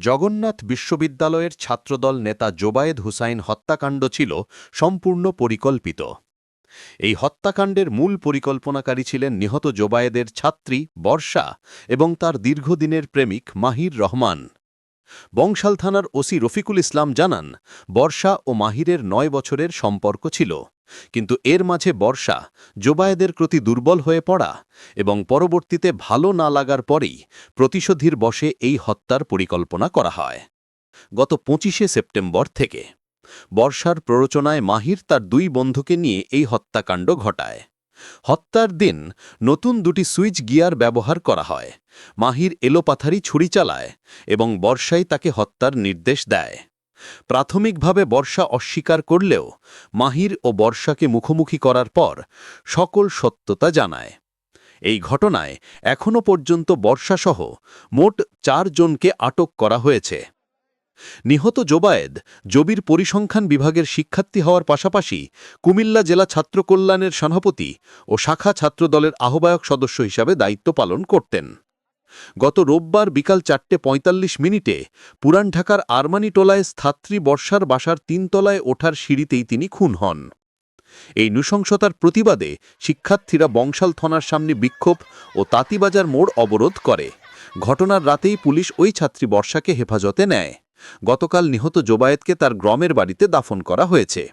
জগন্নাথ বিশ্ববিদ্যালয়ের ছাত্রদল নেতা জোবায়েদ হুসাইন হত্যাকাণ্ড ছিল সম্পূর্ণ পরিকল্পিত। এই হত্যাকাণ্ডের মূল পরিকল্পনাকারী ছিলেন নিহত জোবায়েদের ছাত্রী বর্ষা এবং তার দীর্ঘদিনের প্রেমিক মাহির রহমান। বংশাল থানার ওসি রফিকুল ইসলাম জানান, বর্ষা ও মাহিরের ৯ বছরের সম্পর্ক ছিল, কিন্তু এর মাঝে বর্ষা জোবায়েদের প্রতি দুর্বল হয়ে পড়া এবং পরবর্তীতে ভালো না লাগার পরেই প্রতিশোধের বশে এই হত্যার পরিকল্পনা করা হয়। গত ২৫শে সেপ্টেম্বর থেকে বর্ষার প্ররোচনায় মাহির তার ২ বন্ধুকে নিয়ে এই হত্যাকাণ্ড ঘটায়। হত্যার দিন নতুন ২টি সুইচ গিয়ার ব্যবহার করা হয়। মাহির এলোপাথারি ছুরি চালায় এবং বর্ষাই তাকে হত্যার নির্দেশ দেয়। প্রাথমিকভাবে বর্ষা অস্বীকার করলেও মাহির ও বর্ষাকে মুখোমুখি করার পর সকল সত্যতা জানায়। এই ঘটনায় এখনও পর্যন্ত বর্ষাসহ মোট ৪ জনকে আটক করা হয়েছে। নিহত জোবায়েদ জবির পরিসংখ্যান বিভাগের শিক্ষার্থী হওয়ার পাশাপাশি কুমিল্লা জেলা ছাত্র কল্যাণের সভাপতি ও শাখা ছাত্রদলের আহ্বায়ক সদস্য হিসাবে দায়িত্ব পালন করতেন। গত রোববার বিকাল ৪:৪৫ পুরান ঢাকার আরমানিটোলায় ছাত্রী বর্ষার বাসার ৩ তলায় ওঠার সিঁড়িতেই তিনি খুন হন। এই নৃশংসতার প্রতিবাদে শিক্ষার্থীরা বংশাল থানার সামনে বিক্ষোভ ও তাঁতিবাজার মোড় অবরোধ করে। ঘটনার রাতেই পুলিশ ওই ছাত্রী বর্ষাকে হেফাজতে নেয়। গতকাল নিহত জোবায়েদকে তার গ্রামের বাড়িতে দাফন করা হয়েছে।